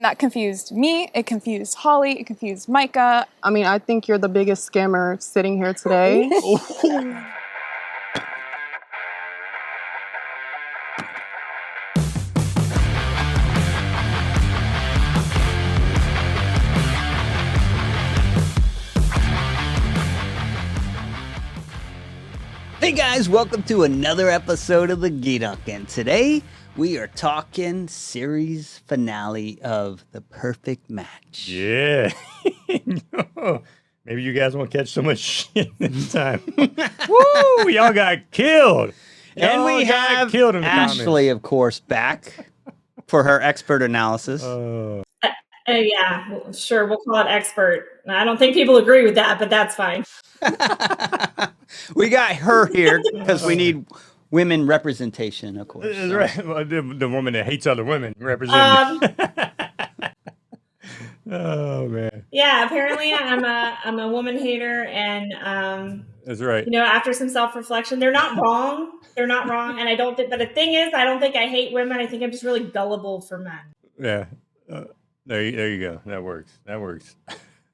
That confused me, it confused Holly, it confused Micah. I mean, I think you're the biggest scammer sitting here today. Hey guys, welcome to another episode of the Geedunk, and today we are talking series finale of The Perfect Match. Yeah. Maybe you guys won't catch so much shit this time. Woo! Y'all got killed. And we have killed in the Ashley, of course, back for her expert analysis. Yeah, sure, we'll call it expert. I don't think people agree with that, but that's fine. We got her here because we need women representation, of course. That's right. Well, the woman that hates other women representing. Oh man. Yeah, apparently I'm a woman hater, and that's right. You know, after some self-reflection, they're not wrong. They're not wrong, and I don't think. But the thing is, I don't think I hate women. I think I'm just really gullible for men. Yeah. There you go. That works.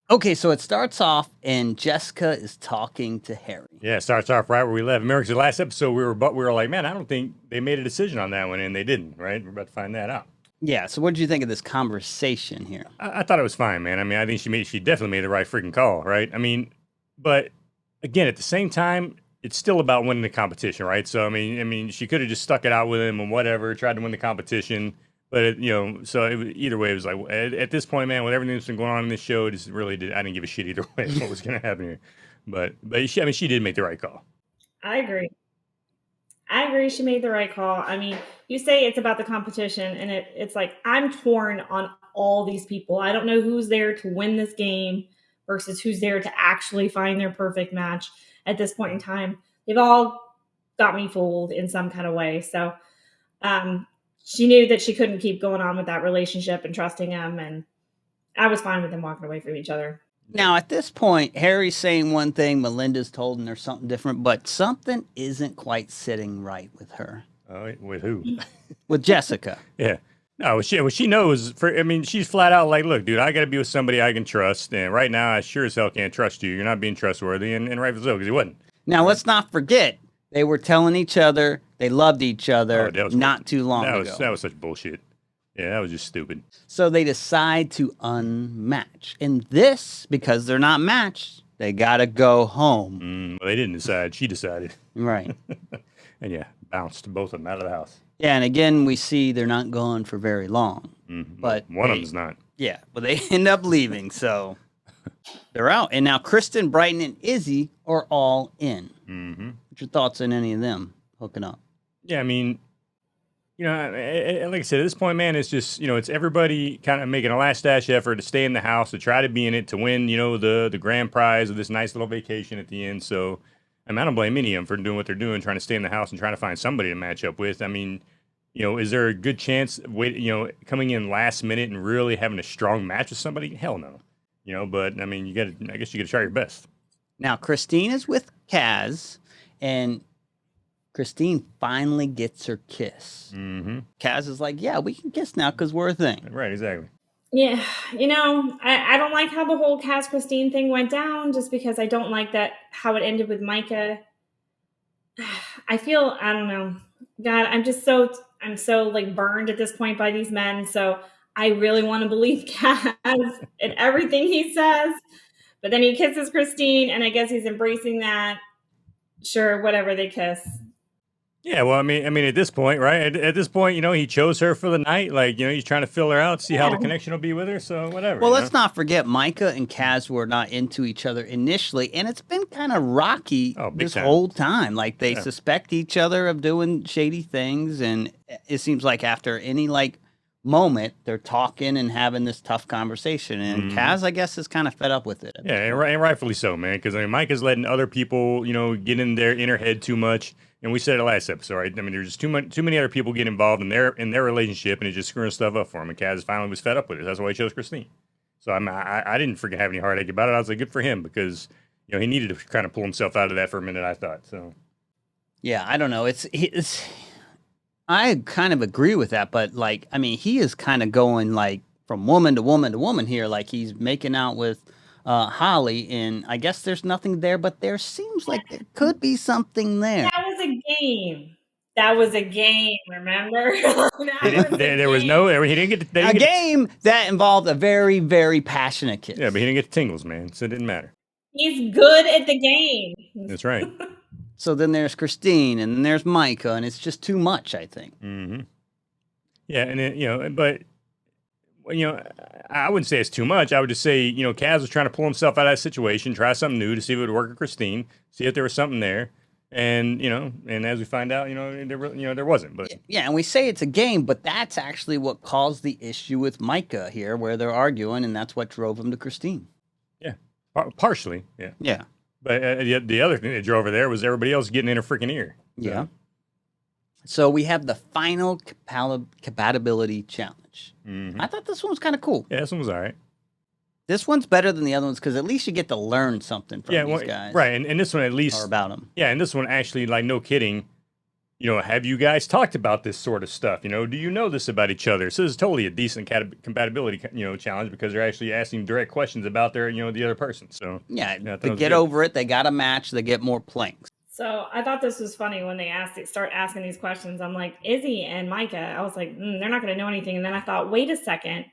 Okay, so it starts off, and Jessica is talking to Harry. Yeah, it starts off right where we left. Remember, 'cause the last episode we were like, man, I don't think they made a decision on that one, and they didn't. Right? We're about to find that out. Yeah. So, what did you think of this conversation here? I thought it was fine, man. I mean, I think she definitely made the right freaking call, right? I mean, but again, at the same time, it's still about winning the competition, right? So, I mean, she could have just stuck it out with him and whatever, tried to win the competition. But either way, it was like at this point, man, with everything that's been going on in this show, I didn't give a shit either way what was going to happen here. But she did make the right call. I agree. She made the right call. I mean, you say it's about the competition, and it's like I'm torn on all these people. I don't know who's there to win this game versus who's there to actually find their perfect match at this point in time. They've all got me fooled in some kind of way. So, she knew that she couldn't keep going on with that relationship and trusting him, and I was fine with them walking away from each other. Now, at this point, Harry's saying one thing, Melinda's told her something different, but something isn't quite sitting right with her. With who? With Jessica. Yeah. No, she knows. She's flat out like, look, dude, I got to be with somebody I can trust, and right now I sure as hell can't trust you. You're not being trustworthy, and rightfully so, because he wasn't. Now, let's not forget, they were telling each other they loved each other not too long ago. That was such bullshit. Yeah, that was just stupid. So they decide to unmatch. And this, because they're not matched, they got to go home. Well, they didn't decide. She decided. Right. And yeah, bounced both of them out of the house. Yeah, and again, we see they're not gone for very long. But one of them's not. Yeah, but they end up leaving, so they're out. And now Kristen, Brittan, and Izzy are all in. Mm-hmm. What's your thoughts on any of them hooking up? Yeah, I mean, like I said, at this point, man, it's just, it's everybody kind of making a last-dash effort to stay in the house, to try to be in it, to win, the grand prize of this nice little vacation at the end. So, I don't blame any of them for doing what they're doing, trying to stay in the house and trying to find somebody to match up with. I mean, is there a good chance, coming in last minute and really having a strong match with somebody? Hell no. But, I mean, I guess you got to try your best. Now, Christine is with Kaz, and Christine finally gets her kiss. Mm-hmm. Kaz is like, yeah, we can kiss now because we're a thing. Right, exactly. Yeah, I don't like how the whole Kaz Christine thing went down, just because I don't like how it ended with Micah. I don't know. God, I'm so like burned at this point by these men. So I really want to believe Kaz and everything he says. But then he kisses Christine, and I guess he's embracing that. Sure, whatever, they kiss. Yeah, well, I mean, at this point, right? At this point, he chose her for the night. Like, he's trying to fill her out, see how the connection will be with her. So whatever. Well, let's not forget, Micah and Kaz were not into each other initially, and it's been kind of rocky this whole time. Like, they suspect each other of doing shady things, and it seems like after any moment, they're talking and having this tough conversation. And Kaz, I guess, is kind of fed up with it. Yeah, and rightfully so, man. Because Micah's letting other people, get in her head too much. And we said it last episode, right? I mean, there's just too many other people get involved in their relationship, and it's just screwing stuff up for him. And Kaz finally was fed up with it. That's why he chose Christine. So I didn't freaking have any heartache about it. I was like, good for him, because he needed to kind of pull himself out of that for a minute, I thought. So yeah, I don't know. It's I kind of agree with that, but he is kind of going from woman to woman to woman here. Like he's making out with Holly, and I guess there's nothing there, but there seems like there could be something there. That was a game. That was a game, remember? There was no. He didn't get a game that involved a very, very passionate kiss. Yeah, but he didn't get the tingles, man. So it didn't matter. He's good at the game. That's right. So then there's Christine, and then there's Micah, and it's just too much, I think. Mm-hmm. Yeah, and then, but I wouldn't say it's too much. I would just say, Kaz was trying to pull himself out of that situation, try something new to see if it would work with Christine, see if there was something there. And and as we find out, there wasn't. But yeah, and we say it's a game, but that's actually what caused the issue with Micah here, where they're arguing, and that's what drove him to Christine. Yeah, partially. Yeah. Yeah. But the other thing that drove her there was everybody else getting in her freaking ear. So. Yeah. So we have the final compatibility challenge. Mm-hmm. I thought this one was kind of cool. Yeah, this one was all right. This one's better than the other ones because at least you get to learn something from these guys. Right, and this one at least... Or about them. Yeah, and this one actually, like, no kidding, have you guys talked about this sort of stuff? Do you know this about each other? So this is totally a decent compatibility, challenge because they're actually asking direct questions about their, the other person. So yeah, to get over it, they got a match, they get more planks. So I thought this was funny when they start asking these questions. I'm like, Izzy and Micah, I was like, they're not going to know anything. And then I thought, wait a second.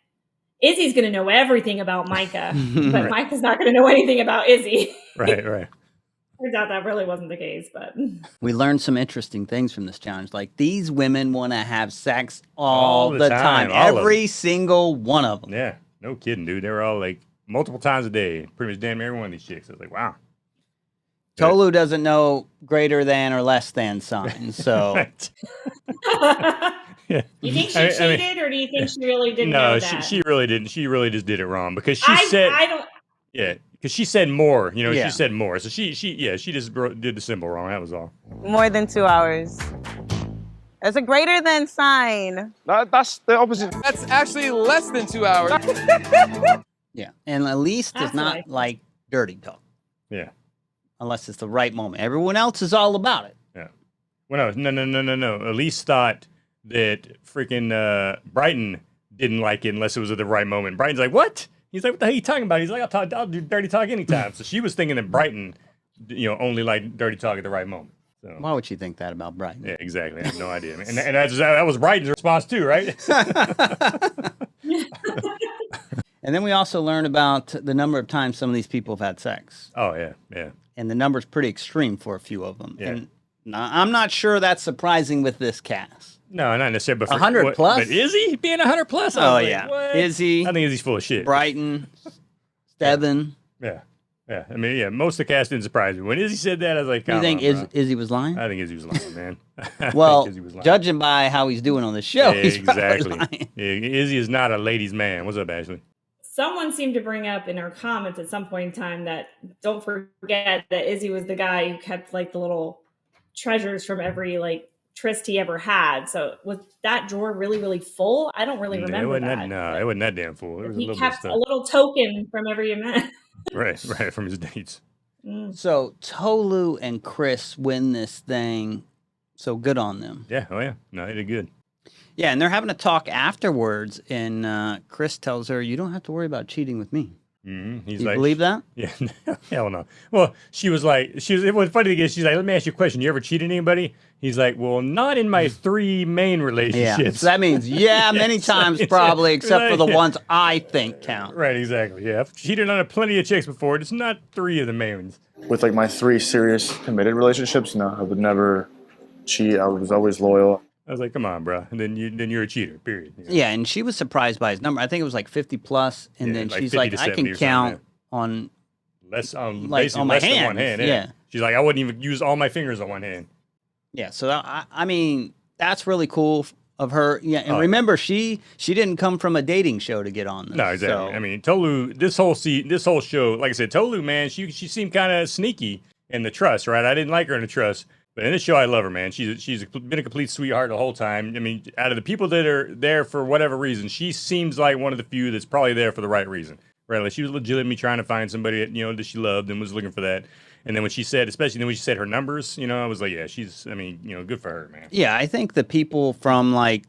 Izzy's going to know everything about Micah, but right. Micah's not going to know anything about Izzy. Right. Turns out that really wasn't the case, but... We learned some interesting things from this challenge. Like, these women want to have sex all the time. Every single one of them. Yeah, no kidding, dude. They were all, like, multiple times a day. Pretty much damn every one of these chicks. I was like, wow. Tolu doesn't know greater than or less than signs, so... Yeah. You think she cheated, or do you think she really didn't know that? No, she really didn't. She really just did it wrong because she said... Yeah, because she said more. She said more. So she just did the symbol wrong. That was all. More than 2 hours. There's a greater than sign. That's the opposite. That's actually less than 2 hours. Yeah, and Elys does not like dirty talk. Yeah. Unless it's the right moment. Everyone else is all about it. Yeah. Well, no. Elys thought that freaking Brittan didn't like it unless it was at the right moment. Brittan's like, what? He's like, what the hell are you talking about? He's like, I'll do dirty talk anytime. So she was thinking that Brittan, only liked dirty talk at the right moment. So. Why would she think that about Brittan? Yeah, exactly. I have no idea. And that was Brittan's response too, right? And then we also learn about the number of times some of these people have had sex. Oh, yeah. And the number's pretty extreme for a few of them. Yeah. And I'm not sure that's surprising with this cast. No, not necessarily. But 100 plus? But is he being 100 plus? Oh, yeah. What? Izzy. I think Izzy's full of shit. Brittan. Steven. Yeah. I mean, most of the cast didn't surprise me. When Izzy said that, I was like, you think Izzy was lying? I think Izzy was lying, man. Well, judging by how he's doing on the show, he's exactly. probably lying. Yeah, Izzy is not a ladies' man. What's up, Ashley? Someone seemed to bring up in our comments at some point in time that don't forget that Izzy was the guy who kept like the little treasures from every like tryst he ever had. So was that drawer really, really full? I don't really remember that. No, it wasn't that damn full. There was he kept a little token from every event. right, from his dates. So Tolu and Chris win this thing. So good on them. Yeah, no, they did good. Yeah, and they're having a talk afterwards, and Chris tells her, "You don't have to worry about cheating with me." Mm-hmm. You believe that? Yeah, hell no. Well, it was funny thing is, she's like, let me ask you a question. You ever cheated anybody? He's like, well, not in my 3 main relationships. Yeah, so that means, many times probably, except for the ones I think count. Right, exactly. Yeah, I've cheated on plenty of chicks before. Just not 3 of the main ones. With like my 3 serious committed relationships, no, I would never cheat. I was always loyal. I was like, come on, bro. And then you're a cheater, period. Yeah, and she was surprised by his number. I think it was like 50 plus, and then she's like, I can count on less on my than one hand. Yeah. She's like, I wouldn't even use all my fingers on one hand. Yeah, so I mean, that's really cool of her. Yeah, and remember, she didn't come from a dating show to get on this. No, exactly. So. I mean, Tolu, this whole show, like I said, Tolu, man, she seemed kind of sneaky in the trust, right? I didn't like her in the trust. But in this show, I love her, man. She's been a complete sweetheart the whole time. I mean, out of the people that are there for whatever reason, she seems like one of the few that's probably there for the right reason. Right? Like she was legitimately trying to find somebody that she loved and was looking for that. And then when she said, especially when she said her numbers, I was like, yeah, good for her, man. Yeah, I think the people from like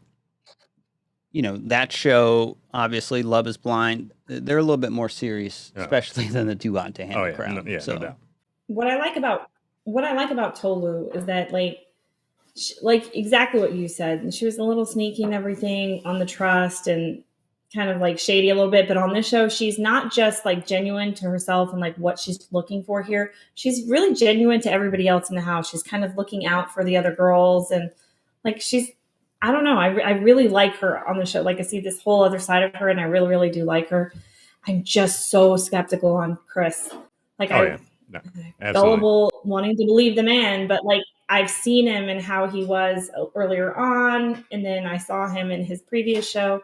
you know, that show, obviously, Love is Blind, they're a little bit more serious, especially than the Too Hot to Handle crowd. No doubt. What I like about Tolu is that like exactly what you said. She was a little sneaky and everything on the trust and kind of like shady a little bit. But on this show, she's not just like genuine to herself and like what she's looking for here. She's really genuine to everybody else in the house. She's kind of looking out for the other girls and like I don't know. I really like her on the show. Like I see this whole other side of her and I really, really do like her. I'm just so skeptical on Chris. Like gullible, wanting to believe the man, but like I've seen him and how he was earlier on, and then I saw him in his previous show.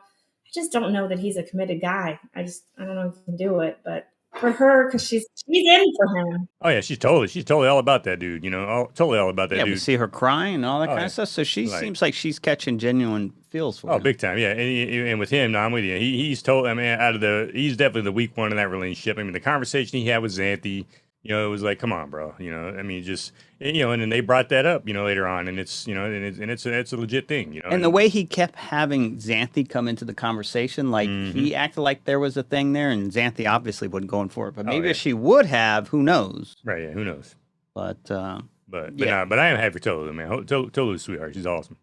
I just don't know that he's a committed guy. I don't know if he can do it, but for her, because she's in for him. Oh yeah, she's totally all about that dude. You know, totally all about that dude. Yeah, we see her crying and all that kind of stuff. So she seems like she's catching genuine feels for him. Oh, big time, yeah. And with him, no, I'm with you. He's I mean, he's definitely the weak one in that relationship. I mean, the conversation he had with Xanthi. You know, it was like, come on, bro. You know, I mean, just and then they brought that up, later on, and it's it's a legit thing, And the way he kept having Xanthi come into the conversation, like he acted like there was a thing there, and Xanthi obviously wasn't going for it, but maybe if she would have, who knows? Right? Yeah, who knows? But I am happy for Tolu, man. Tolu's sweetheart. She's awesome.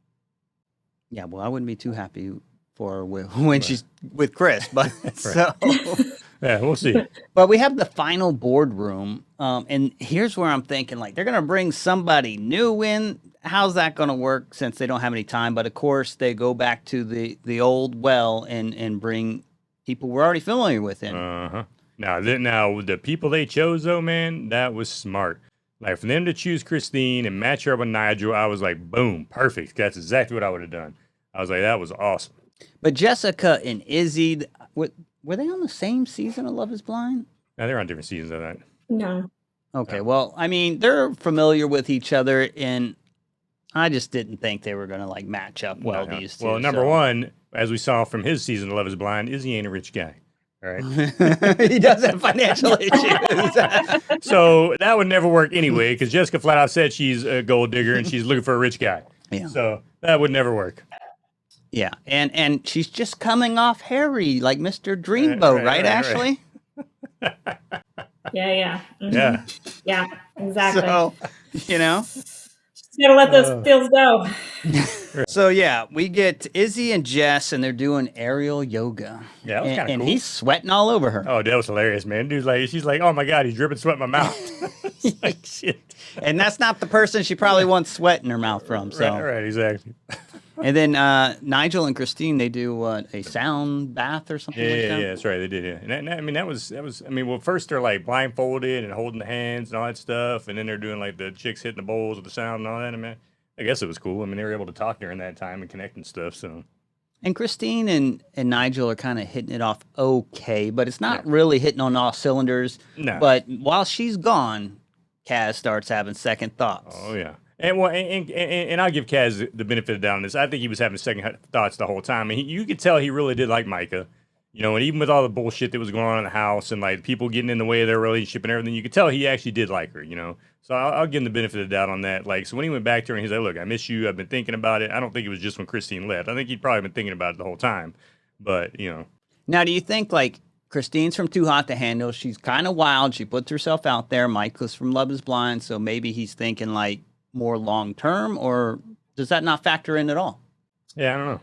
Yeah, well, I wouldn't be too happy for her when she's with Chris, but so. Yeah, we'll see. But we have the final boardroom, and here's where I'm thinking, like, they're going to bring somebody new in. How's that going to work since they don't have any time? But, of course, they go back to the old well and bring people we're already familiar with in. Uh-huh. Now, the people they chose, though, man, that was smart. Like, for them to choose Christine and match her up with Nigel, I was like, boom, perfect. That's exactly what I would have done. I was like, that was awesome. But Jessica and Izzy, were they on the same season of Love is Blind? No, they're on different seasons of that. No. Okay, well, I mean, they're familiar with each other, and I just didn't think they were going to, like, match up well, these two. Well, number one, as we saw from his season of Love is Blind, is he ain't a rich guy. All right. He does have financial issues. So that would never work anyway, because Jessica flat out said she's a gold digger and she's looking for a rich guy. Yeah. So that would never work. Yeah, and she's just coming off Harry, like Mr. Dreamboat, right, Ashley? Yeah. Mm-hmm. Yeah. Yeah, exactly. So, Just gotta let those feels go. So, yeah, we get Izzy and Jess, and they're doing aerial yoga. Yeah, that was kind of cool. And he's sweating all over her. Oh, that was hilarious, man. She's like, oh my God, he's dripping sweat in my mouth. It's like, shit. And that's not the person she probably wants sweat in her mouth from. So. Right, exactly. And then Nigel and Christine, they do a sound bath or something like that? Yeah, that's right. They did, yeah. And that was, well, first they're like blindfolded and holding the hands and all that stuff. And then they're doing like the chicks hitting the bowls with the sound and all that. I mean, I guess it was cool. I mean, they were able to talk during that time and connect and stuff, so. And Christine and Nigel are kind of hitting it off okay, but it's not really hitting on all cylinders. No. But while she's gone, Kaz starts having second thoughts. Oh, yeah. And I'll give Kaz the benefit of the doubt on this. I think he was having second thoughts the whole time. And you could tell he really did like Micah. And even with all the bullshit that was going on in the house and like people getting in the way of their relationship and everything, you could tell he actually did like her, So I'll give him the benefit of the doubt on that. Like, so when he went back to her and he's like, look, I miss you. I've been thinking about it. I don't think it was just when Christine left. I think he'd probably been thinking about it the whole time. But, Now, do you think, like, Christine's from Too Hot to Handle. She's kind of wild. She puts herself out there. Micah's from Love is Blind. So maybe he's thinking, like, more long term, or does that not factor in at all? Yeah, I don't know.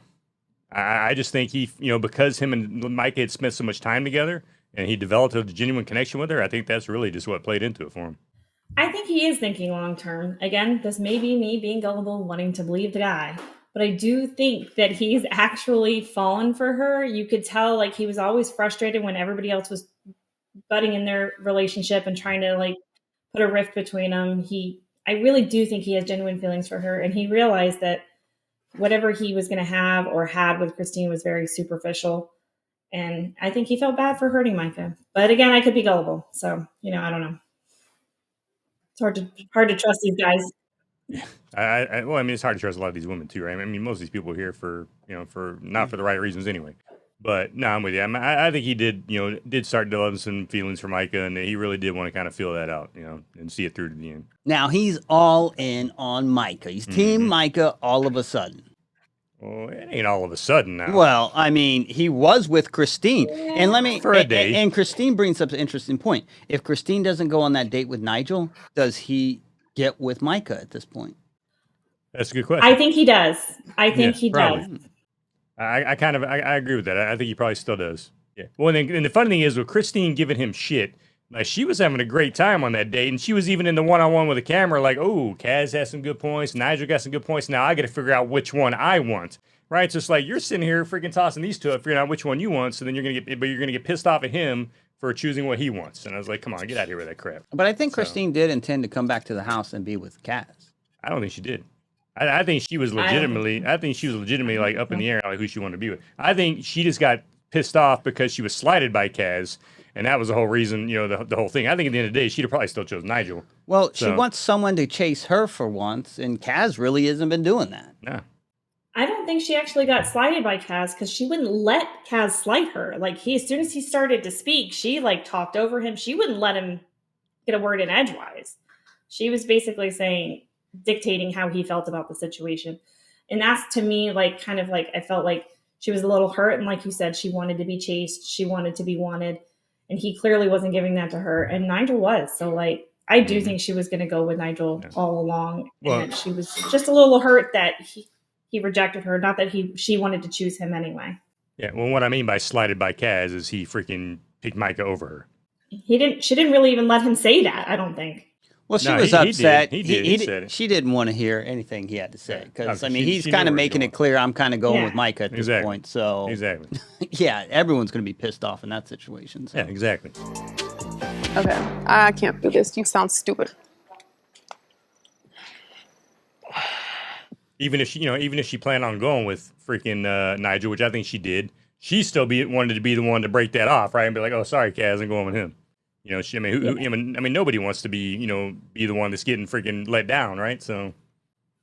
I just think he, because him and Micah had spent so much time together and he developed a genuine connection with her, I think that's really just what played into it for him. I think he is thinking long term. Again, this may be me being gullible, wanting to believe the guy, but I do think that he's actually fallen for her. You could tell, like, he was always frustrated when everybody else was butting in their relationship and trying to, like, put a rift between them. I really do think he has genuine feelings for her, and he realized that whatever he was going to have or had with Christine was very superficial, and I think he felt bad for hurting Micah. But again, I could be gullible, so I don't know. It's hard to trust these guys. Yeah, it's hard to trust a lot of these women too, right? I mean, most of these people are here for for not for the right reasons anyway. But no, I'm with you. I think he did start developing some feelings for Micah, and he really did want to kind of feel that out, and see it through to the end. Now he's all in on Micah. He's team Micah all of a sudden. Well, it ain't all of a sudden now. Well, I mean, he was with Christine, and let me For a day. And Christine brings up an interesting point. If Christine doesn't go on that date with Nigel, does he get with Micah at this point? That's a good question. I think he does. I think he probably. does. I agree with that. I think he probably still does. Yeah. Well, and the funny thing is, with Christine giving him shit, like she was having a great time on that date, and she was even in the one-on-one with the camera, like, "Oh, Kaz has some good points, Nigel got some good points. Now I got to figure out which one I want." Right? So it's like you're sitting here freaking tossing these two up, figuring out which one you want. So then you're gonna get pissed off at him for choosing what he wants. And I was like, "Come on, get out of here with that crap." But I think Christine did intend to come back to the house and be with Kaz. I don't think she did. I think she was legitimately. I think she was legitimately like up in the air, like who she wanted to be with. I think she just got pissed off because she was slighted by Kaz, and that was the whole reason. The whole thing. I think at the end of the day, she'd have probably still chose Nigel. Well, she wants someone to chase her for once, and Kaz really hasn't been doing that. No. I don't think she actually got slighted by Kaz because she wouldn't let Kaz slight her. Like as soon as he started to speak, she like talked over him. She wouldn't let him get a word in edgewise. She was basically dictating how he felt about the situation. And that's to me, like, kind of like, I felt like she was a little hurt. And like you said, she wanted to be chased. She wanted to be wanted. And he clearly wasn't giving that to her. And Nigel was. So like, I do think she was going to go with Nigel all along. And that she was just a little hurt that he rejected her. Not that she wanted to choose him anyway. Yeah. Well, what I mean by slighted by Kaz is he freaking picked Micah over her. She didn't really even let him say that, I don't think. Well, she was upset. He did. He said it. She didn't want to hear anything he had to say because Okay, he's kind of making it clear I'm kind of going with Micah at this point. So exactly, yeah, everyone's going to be pissed off in that situation. So. Yeah, exactly. Okay, I can't do this. You sound stupid. Even if she planned on going with freaking Nigel, which I think she did, she still wanted to be the one to break that off, right? And be like, "Oh, sorry, Kaz, I'm going with him." Nobody wants to be the one that's getting freaking let down, right? So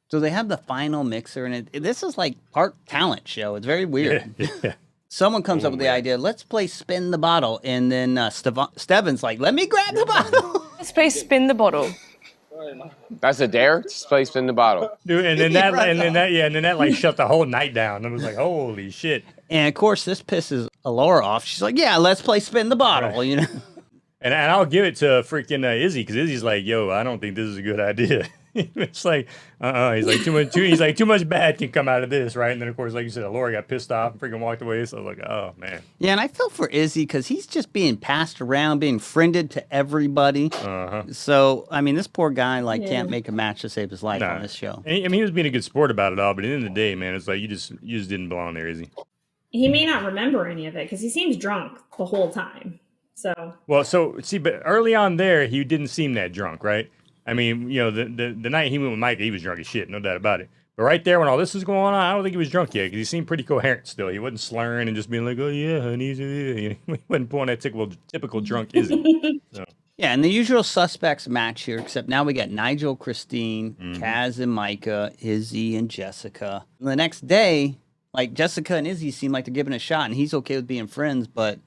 they have the final mixer, and this is like part talent show. It's very weird. Yeah. Someone comes up with the idea, let's play spin the bottle, and then Steven's like, let me grab the bottle. Let's play spin the bottle. That's a dare? Just play spin the bottle. Dude, and then that like shut the whole night down. I was like, holy shit. And of course, this pisses Alara off. She's like, yeah, let's play spin the bottle, right. And I'll give it to freaking Izzy, because Izzy's like, yo, I don't think this is a good idea. It's like, he's like, too much bad can come out of this, right? And then, of course, like you said, Laura got pissed off and freaking walked away. So I was like, oh, man. Yeah, and I feel for Izzy because he's just being passed around, being friended to everybody. Uh-huh. So, I mean, this poor guy, can't make a match to save his life on this show. I mean, he was being a good sport about it all, but at the end of the day, man, it's like, you just didn't belong there, Izzy. He may not remember any of it because he seems drunk the whole time. See, but early on there, he didn't seem that drunk, right? I mean, the night he went with Micah, he was drunk as shit, no doubt about it. But right there, when all this was going on, I don't think he was drunk yet, because he seemed pretty coherent still. He wasn't slurring and just being like, oh, yeah, honey. He wasn't pulling that typical drunk Izzy. So. Yeah, and the usual suspects match here, except now we got Nigel, Christine, Kaz and Micah, Izzy and Jessica. And the next day, Jessica and Izzy seem like they're giving it a shot, and he's okay with being friends, but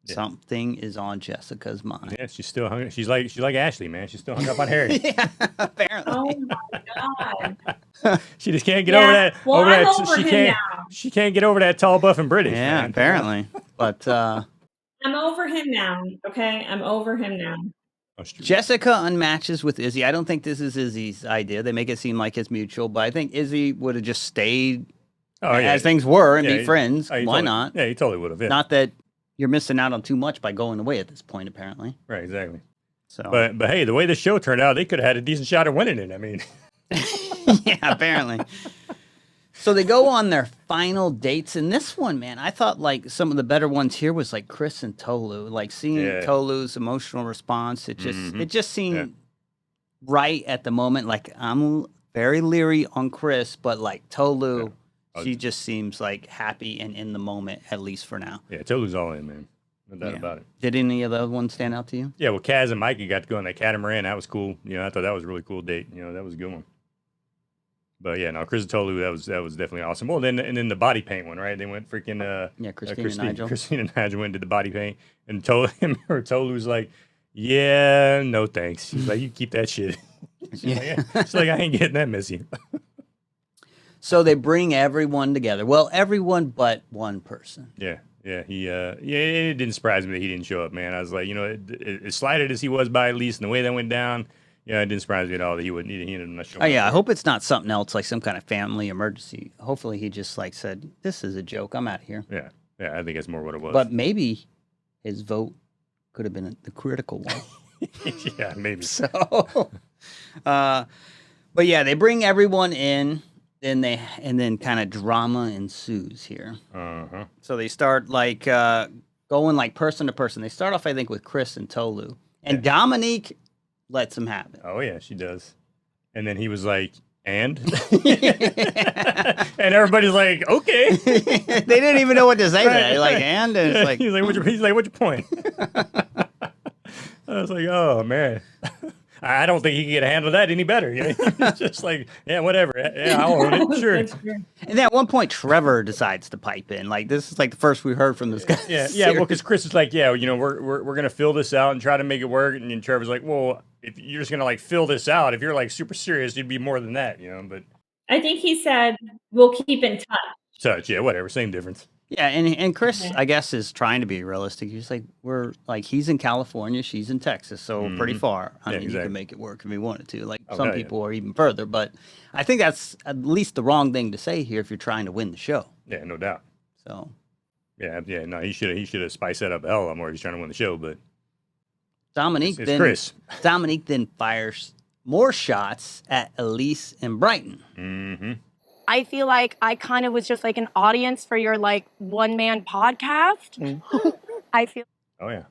something is on Jessica's mind. Yeah, she's still hung. She's like Ashley, man. She's still hung up on Harry. Yeah, apparently. Oh my god. She just can't get over that. Well, I'm over him now. She can't get over that tall, buff, and British. Yeah, man. apparently. But I'm over him now. Okay, I'm over him now. Jessica unmatches with Izzy. I don't think this is Izzy's idea. They make it seem like it's mutual, but I think Izzy would have just stayed as things were and be friends. Why not? Yeah, he totally would have. Yeah. Not that you're missing out on too much by going away at this point, apparently. Right, exactly. So, but hey, the way the show turned out, they could have had a decent shot at winning it. I mean, yeah, apparently. So they go on their final dates, and this one, man, I thought some of the better ones here was Chris and Tolu. Seeing Tolu's emotional response, it just seemed right at the moment. I'm very leery on Chris, but Tolu. Yeah. She just seems happy and in the moment, at least for now. Yeah, Tolu's all in, man. No doubt about it. Did any of the other ones stand out to you? Yeah, well, Kaz and Mikey got to go on that catamaran. That was cool. I thought that was a really cool date. That was a good one. But yeah, no, Chris and Tolu, that was definitely awesome. Well, then the body paint one, right? They went freaking Christine and Nigel. Christine and Nigel went and did the body paint, and Tolu's like, yeah, no thanks. She's like, you keep that shit. She's like, I ain't getting that messy. So they bring everyone together. Well, everyone but one person. Yeah. It didn't surprise me that he didn't show up, man. I was like, as slighted as he was by Elys and the way that went down, it didn't surprise me at all that he ended up not showing up. Oh, yeah, I hope it's not something else, like some kind of family emergency. Hopefully he just, said, this is a joke. I'm out of here. Yeah, I think that's more what it was. But maybe his vote could have been the critical one. Yeah, maybe. So, but yeah, they bring everyone in. And then kind of drama ensues here. Uh-huh. So they start going person to person. They start off, I think, with Chris and Tolu, and Dominique lets him have it. Oh yeah, she does. And then he was like, "And," and everybody's like, "Okay." They didn't even know what to say. Right. Like, and it's like he's like, "What's your point?" I was like, "Oh man." I don't think he can get a handle of that any better. It's just like, yeah, whatever. Yeah, I'll own it. Sure. And then at one point, Trevor decides to pipe in. This is the first we heard from this guy. Yeah. Well, because Chris is like, we're gonna fill this out and try to make it work. And Trevor's like, well, if you're just gonna fill this out, if you're super serious, you'd be more than that, But I think he said we'll keep in touch. Yeah, whatever, same difference. Yeah, and Chris, I guess, is trying to be realistic. He's he's in California, she's in Texas, so pretty far. I mean, exactly. You can make it work if we wanted to. Some people are even further, but I think that's at least the wrong thing to say here if you're trying to win the show. Yeah, no doubt. So. Yeah, no, he should have spiced that up a hell of a lot more if he's trying to win the show, but. Dominique then fires more shots at Elys and Brittan. Mm-hmm. I feel like I kind of was just an audience for your one-man podcast. I feel. Oh yeah.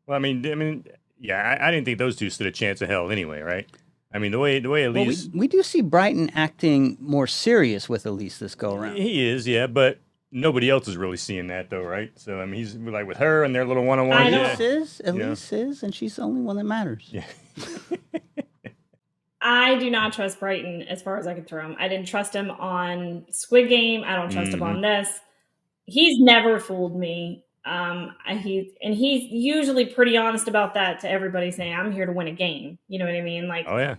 Well, I mean, yeah. I didn't think those two stood a chance of hell anyway, right? I mean, the way Elys. Well, we do see Brittan acting more serious with Elys this go around. He is, yeah, but nobody else is really seeing that though, right? So I mean, he's with her and their little one-on-one. Elys is, and she's the only one that matters. Yeah. I do not trust Brittan as far as I can throw him. I didn't trust him on Squid Game. I don't trust him on this. He's never fooled me. He's usually pretty honest about that to everybody, saying, I'm here to win a game. You know what I mean? Oh yeah.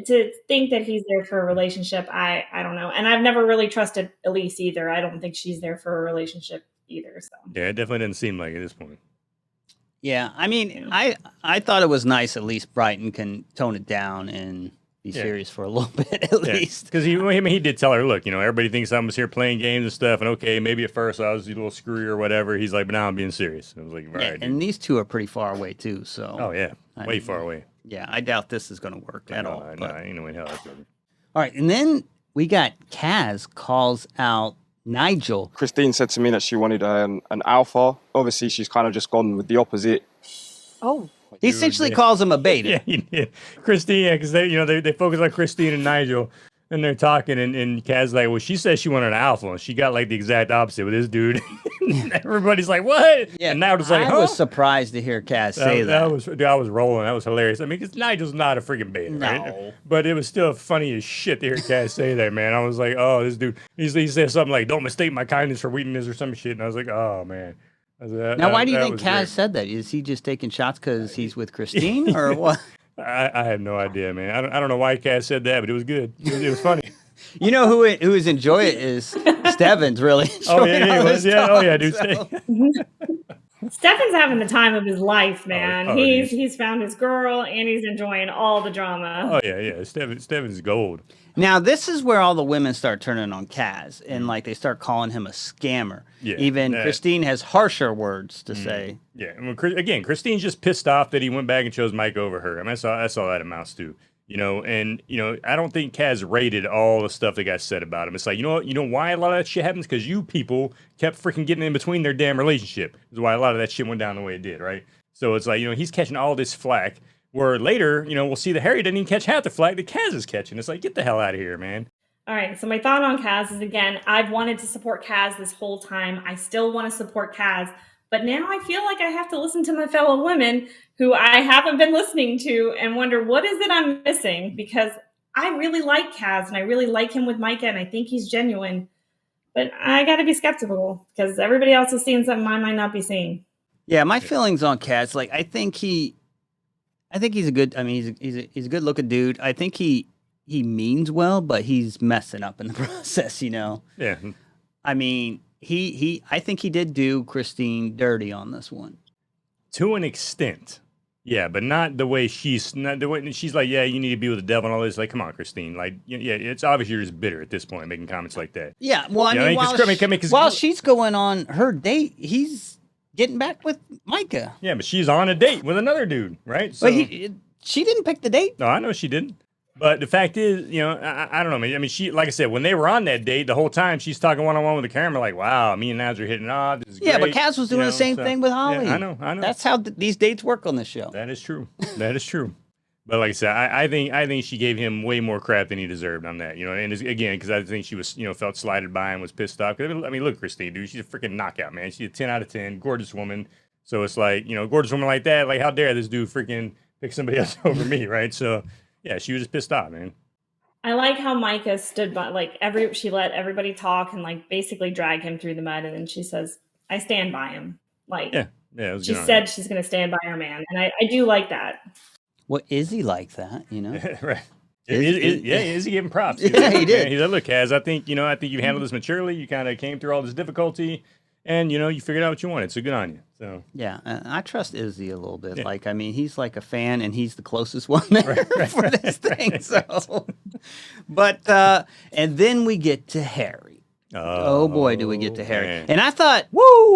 To think that he's there for a relationship, I don't know. And I've never really trusted Elys either. I don't think she's there for a relationship either. So yeah, it definitely doesn't seem like it at this point. Yeah, I mean, I thought it was nice at least Brittan can tone it down and be serious for a little bit at least. Because he did tell her, look, everybody thinks I was here playing games and stuff, and okay, maybe at first I was a little screwy or whatever. He's like, but now I'm being serious. I was like, all right. And these two are pretty far away too, so. Oh yeah, way far away. Yeah, I doubt this is going to work at all. No, ain't no way in hell that's going to. All right, and then we got Kaz calls out Nigel. Christine said to me that she wanted an alpha. Obviously, she's kind of just gone with the opposite. Oh. He essentially calls him a beta. Yeah, he did. Christine, because they focus on Christine and Nigel, and they're talking, and Kaz's like, well, she says she wanted an alpha, and she got the exact opposite with this dude. Everybody's like, what? Yeah, and Nigel's like, I was surprised to hear Kaz say that. I was rolling. That was hilarious. I mean, because Nigel's not a freaking beta, right? But it was still funny as shit to hear Kaz say that, man. I was like, oh, this dude, he said something like, don't mistake my kindness for weakness or some shit, and I was like, oh, man. Now, why do you think Kaz said that? Is he just taking shots because he's with Christine, or what? I have no idea, man. I don't know why Kaz said that, but it was good. It was funny. You know who is enjoying it is Steven's really. Oh yeah, he was. Yeah, oh yeah, dude. So. Stefan's having the time of his life, man. He's found his girl and he's enjoying all the drama. Oh yeah. Stefan's gold. Now this is where all the women start turning on Kaz and they start calling him a scammer. Yeah, even Christine has harsher words to say. Yeah, and Christine's just pissed off that he went back and chose Mike over her. I mean, that's all that amounts to. I don't think Kaz rated all the stuff that got said about him. It's like, you know why a lot of that shit happens? Because you people kept freaking getting in between their damn relationship. Is why a lot of that shit went down the way it did, right? So it's like, he's catching all this flack, where later, we'll see that Harry didn't even catch half the flack that Kaz is catching. It's like, get the hell out of here, man. All right, so my thought on Kaz is, again, I've wanted to support Kaz this whole time. I still want to support Kaz. But now I feel like I have to listen to my fellow women who I haven't been listening to and wonder, what is it I'm missing? Because I really like Kaz and I really like him with Micah and I think he's genuine. But I got to be skeptical because everybody else is seeing something I might not be seeing. Yeah, my feelings on Kaz, I think he's a good. I mean, he's a good looking dude. I think he he means well, but he's messing up in the process, you know? Yeah. I mean, I think he did do Christine dirty on this one. To an extent. Yeah, but not the way she's like, yeah, you need to be with the devil and all this. Like, come on, Christine. Like, yeah, it's obvious you're just bitter at this point, making comments like that. Yeah, well, I mean, while she's going on her date, he's getting back with Micah. Yeah, but she's on a date with another dude, right? So, but she didn't pick the date. No, I know she didn't. But the fact is, you know, I don't know, man. I mean, she, like I said, when they were on that date, the whole time she's talking one-on-one with the camera, like, wow, me and Naz are hitting off. This is yeah, great. But Kaz was doing the same thing with Holly. Yeah, I know. That's how these dates work on this show. That is true. That is true. But like I said, I think she gave him way more crap than he deserved on that. You know, and again, because I think she was, you know, felt slighted by him, was pissed off. I mean, look, Christine, dude, she's a freaking knockout, man. She's a 10 out of 10, gorgeous woman. So it's like, you know, gorgeous woman like that, like, how dare this dude freaking pick somebody else over me, right? So yeah, she was just pissed off, man. I like how Micah stood by, like, she let everybody talk and, like, basically drag him through the mud, and then she says, I stand by him. Like, yeah, she said she's going to stand by her man, and I do like that. Well, Izzy like that, you know? Right. Izzy gave him props. Yeah, he did. He said, look, Kaz, I think you handled this maturely. You kind of came through all this difficulty, and, you know, you figured out what you wanted, so good on you. So yeah, I trust Izzy a little bit. Yeah. Like, I mean, he's like a fan, and he's the closest one there for this thing. So, but and then we get to Harry. Oh boy, do we get to Harry! Man. And I thought,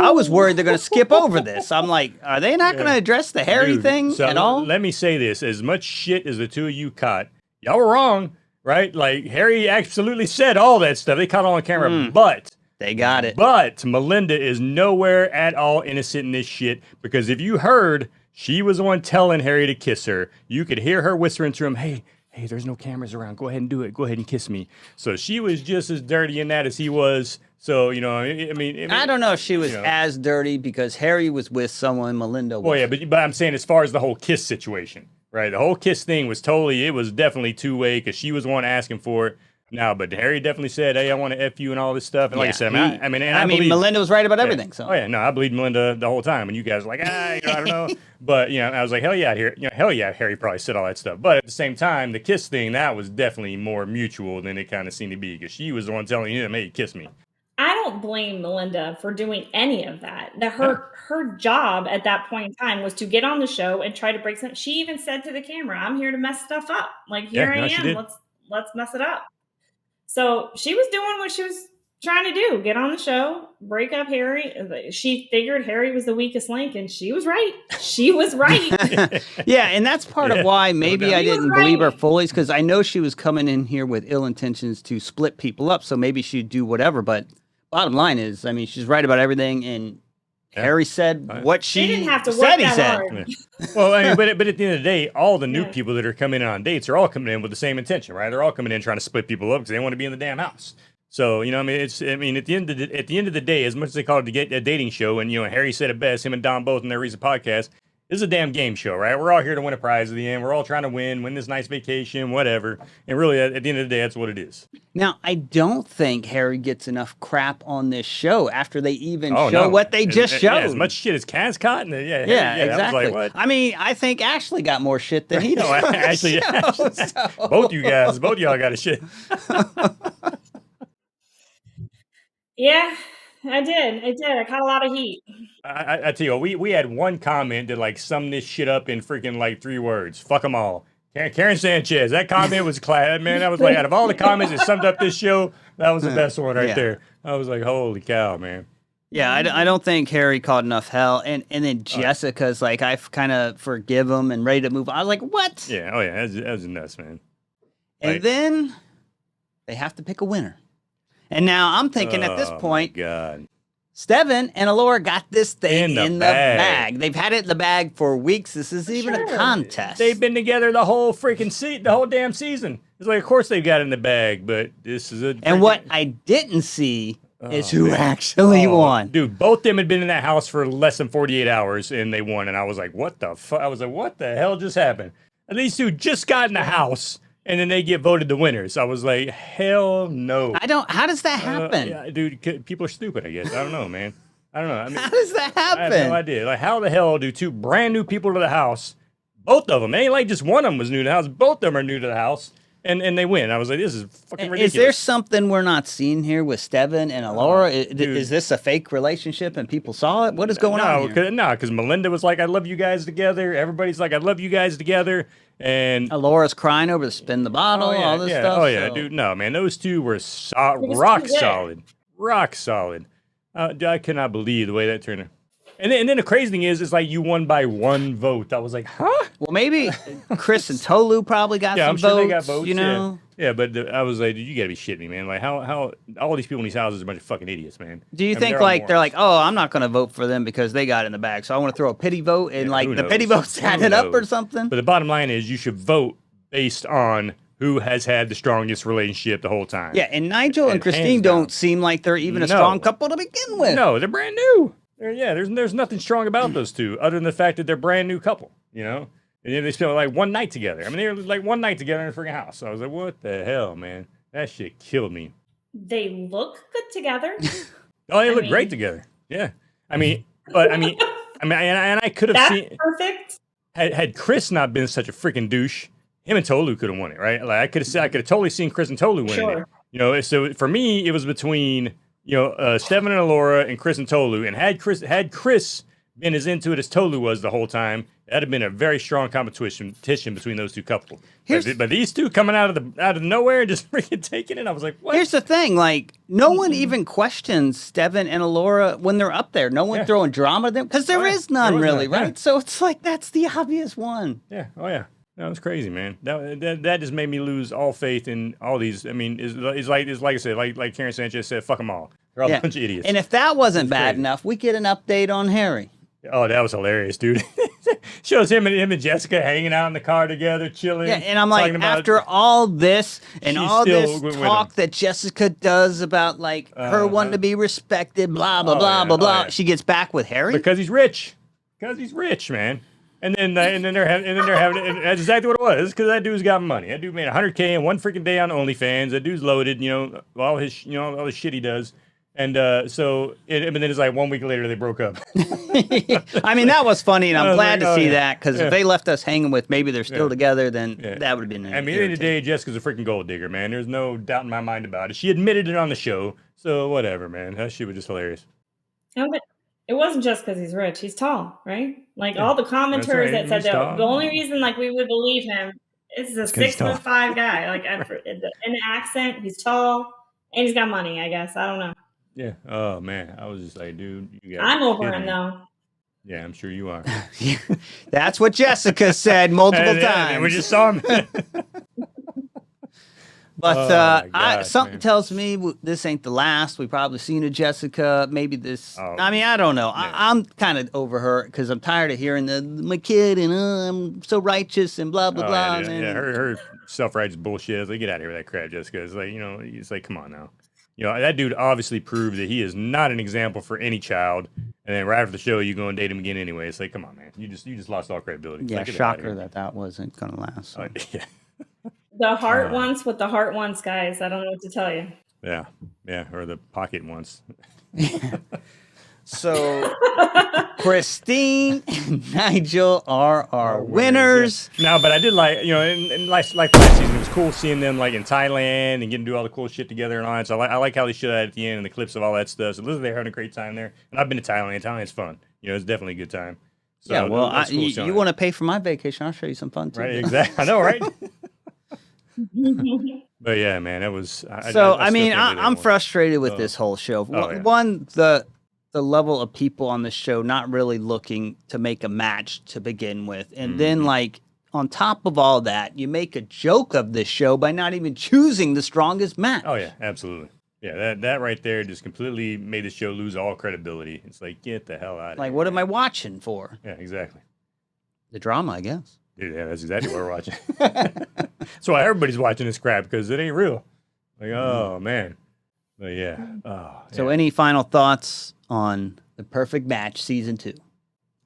I was worried they're going to skip over this. I'm like, are they not going to address the Harry thing at all? Let me say this: as much shit as the two of you caught, y'all were wrong, right? Like, Harry absolutely said all that stuff. They caught it on camera, but. They got it. But Melinda is nowhere at all innocent in this shit, because if you heard she was the one telling Harry to kiss her, you could hear her whispering to him, hey, there's no cameras around. Go ahead and do it. Go ahead and kiss me. So she was just as dirty in that as he was. So, you know, I mean I don't know if she was as dirty, because Harry was with someone Melinda was. Well, yeah, but I'm saying as far as the whole kiss situation, right? The whole kiss thing was it was definitely two-way, because she was the one asking for it. No, but Harry definitely said, hey, I want to F you and all this stuff. And like I said, I mean, Melinda was right about everything. So. Oh, yeah, no, I believed Melinda the whole time. And you guys were like, I don't know. But, you know, I was like, hell yeah, Harry probably said all that stuff. But at the same time, the kiss thing, that was definitely more mutual than it kind of seemed to be, because she was the one telling him, hey, kiss me. I don't blame Melinda for doing any of that. Her job at that point in time was to get on the show and try to break something. She even said to the camera, I'm here to mess stuff up. Like, here I am. Let's mess it up. So she was doing what she was trying to do. Get on the show, break up Harry. She figured Harry was the weakest link, and she was right. She was right. Yeah, and that's part of why maybe I didn't believe her fully, because I know she was coming in here with ill intentions to split people up, so maybe she'd do whatever. But bottom line is, I mean, she's right about everything, and Harry said what she didn't have to said work he said. hard. Well, I mean, but at the end of the day, all the new people that are coming in on dates are all coming in with the same intention, right? They're all coming in trying to split people up because they want to be in the damn house. So, you know, I mean, at the end of the day, as much as they call it a dating show, and, you know, Harry said it best, him and Don both in their recent podcast, this is a damn game show, right? We're all here to win a prize at the end. We're all trying to win this nice vacation, whatever. And really, at the end of the day, that's what it is. Now, I don't think Harry gets enough crap on this show after they even show what they just showed. Yeah, as much shit as Kaz caught. Exactly. That was like, what? I mean, I think Ashley got more shit than he did. Ashley, both of y'all got a shit. Yeah. I did. I caught a lot of heat. I tell you what, we had one comment that like summed this shit up in freaking like 3 words. Fuck them all. Karen Sanchez. That comment was class. Man, that was like, out of all the comments that summed up this show, that was the best one right there. I was like, holy cow, man. Yeah, I don't think Harry caught enough hell. And then Jessica's like, I kind of forgive him and ready to move on. I was like, what? Yeah, oh yeah, that was nuts, man. And then they have to pick a winner. And now I'm thinking at this point, God. Steven and Alara got this thing in the bag. They've had it in the bag for weeks. This is even a contest. They've been together the whole freaking the whole damn season. It's like, of course they've got it in the bag, but this is a... And what I didn't see is who actually won. Dude, both of them had been in that house for less than 48 hours, and they won. And I was like, what the fuck? I was like, what the hell just happened? And these two just got in the house, and then they get voted the winners. I was like, hell no. How does that happen? Yeah, dude, people are stupid, I guess. I don't know, man. I don't know. I mean, how does that happen? I have no idea. Like, how the hell do 2 brand new people to the house, both of them, it ain't like just one of them was new to the house, both of them are new to the house, and they win. I was like, this is fucking ridiculous. Is there something we're not seeing here with Steven and Alara? Is this a fake relationship and people saw it? What is going on here? No, because Melinda was like, I love you guys together. Everybody's like, I love you guys together. And Alara's crying over the spin the bottle, all this stuff. Oh, yeah, dude. No, man, those two were rock solid. Rock solid. I cannot believe the way that turned out. And then the crazy thing is, it's like you won by 1 vote. I was like, huh? Well, maybe Chris and Tolu probably got some votes. I'm sure they got votes, you know? Yeah, but I was like, dude, you got to be shitting me, man. Like, how all these people in these houses are a bunch of fucking idiots, man. Do you think, like, they're like, oh, I'm not going to vote for them because they got in the bag, so I want to throw a pity vote, and, like, the pity votes added up or something? But the bottom line is you should vote based on who has had the strongest relationship the whole time. Yeah, and Nigel and Christine don't seem like they're even a strong couple to begin with. No, they're brand new. There's nothing strong about those two other than the fact that they're brand new couple, you know? And then they spent like 1 night together. I mean, they were like 1 night together in a freaking house. So I was like, what the hell, man? That shit killed me. They look good together. They look great together. Yeah. and I could have seen. That's perfect. Had Chris not been such a freaking douche, him and Tolu could have won it, right? Like I could have totally seen Chris and Tolu winning it. You know, so for me, it was between Steven and Alara and Chris and Tolu. And had Chris been as into it as Tolu was the whole time, that'd have been a very strong competition between those two couples. But these two coming out of nowhere and just freaking taking it, I was like, what? Here's the thing, like, no one even questions Steven and Alara when they're up there. No one throwing drama at them, because there is none really, right? Yeah. So it's like, that's the obvious one. Yeah, oh yeah. No, it's crazy, man. That just made me lose all faith in all these. I mean, it's like I said, like Karen Sanchez said, fuck them all. They're all a bunch of idiots. And if that wasn't bad enough, we get an update on Harry. Oh, that was hilarious, dude. Shows him and Jessica hanging out in the car together, chilling. Yeah, and I'm like, after all this and all this talk that Jessica does about like her wanting to be respected, blah blah blah blah blah, she gets back with Harry because he's rich. Because he's rich, man. And then they're having, and that's exactly what it was. Because that dude's got money. That dude made $100K in 1 freaking day on OnlyFans. That dude's loaded. All his shit he does. And but then it's like 1 week later they broke up. I mean, that was funny, and I'm glad to see that, because if they left us hanging with maybe they're still together, then that would have been. I mean, at the end of the day, Jessica's a freaking gold digger, man. There's no doubt in my mind about it. She admitted it on the show, so whatever, man. That shit was just hilarious. No, but it wasn't just because he's rich. He's tall, right? Like all the commenters that said that the only reason like we would believe him is a 6'5" guy. Like in the accent, he's tall and he's got money. I guess I don't know. Yeah. Oh man, I was just like, dude, you got. I'm over him though. Yeah, I'm sure you are. That's what Jessica said multiple times. And we just saw him. But something tells me this ain't the last. We've probably seen a Jessica. Maybe this. I mean, I don't know. Yeah. I'm kind of over her because I'm tired of hearing my kid and I'm so righteous and blah blah blah. Yeah, her self-righteous bullshit. Like, get out of here with that crap, Jessica. It's like, it's like, come on now. That dude obviously proved that he is not an example for any child. And then right after the show, you go and date him again anyway. It's like, come on, man. You just lost all credibility. Yeah, shocker that wasn't going to last. So. Yeah. The heart wants what the heart wants, guys. I don't know what to tell you. Yeah. Yeah. Or the pocket wants. So Christine and Nigel are our winners. Yeah. No, but I did like, and like last season, it was cool seeing them like in Thailand and getting to do all the cool shit together and all that. So I like how they showed that at the end and the clips of all that stuff. So they're having a great time there. And I've been to Thailand. Thailand's fun. It's definitely a good time. So yeah, well, cool you want to pay for my vacation? I'll show you some fun too. Right, exactly. I know, right? But yeah, man, that was. I'm frustrated with this whole show. One, the level of people on the show not really looking to make a match to begin with, and then like on top of all that, you make a joke of this show by not even choosing the strongest match. Oh yeah, absolutely. Yeah, that right there just completely made the show lose all credibility. It's like, get the hell out of here. Like, what am I watching for? Yeah, exactly. The drama, I guess. Dude, yeah, that's exactly what we're watching. That's why everybody's watching this crap, because it ain't real. Like, oh man. But yeah. So any final thoughts on The Perfect Match Season 2?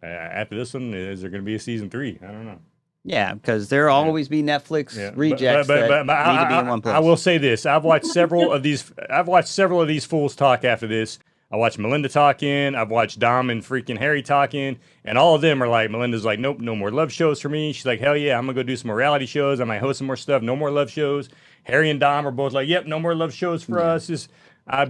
After this one, is there going to be a Season 3? I don't know. Yeah, because there'll always be Netflix rejects that need to be in one place. I will say this: I've watched several of these. I've watched several of these fools talk after this I watched Melinda talking. I've watched Dom and freaking Harry talking. And all of them are like, Melinda's like, nope, no more love shows for me. She's like, hell yeah, I'm going to go do some more reality shows. I might host some more stuff. No more love shows. Harry and Dom are both like, yep, no more love shows for us. Just, I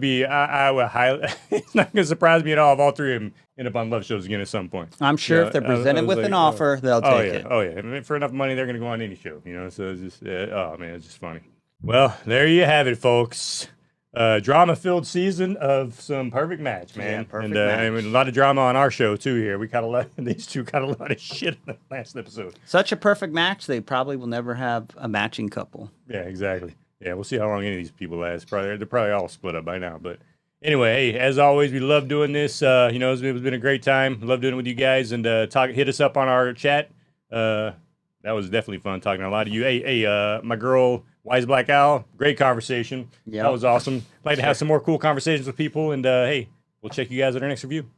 would highly, it's not going to surprise me at all if all three of them end up on love shows again at some point. I'm sure if they're presented with an offer, they'll take it. Oh, yeah. I mean, for enough money, they're going to go on any show, so it's just, oh, man, it's just funny. Well, there you have it, folks. Drama-filled season of some perfect match, man. Yeah, perfect match. I mean, a lot of drama on our show, too, here. We caught a lot, these two caught a lot of shit in the last episode. Such a perfect match, they probably will never have a matching couple. Yeah, exactly. Yeah, we'll see how long any of these people last. They're probably all split up by now, but anyway, hey, as always, we love doing this. It's been a great time. Love doing it with you guys, and hit us up on our chat. That was definitely fun talking to a lot of you. Hey, my girl, Wise Black Owl, great conversation. Yep. That was awesome. Like to have some more cool conversations with people, and hey, we'll check you guys at our next review.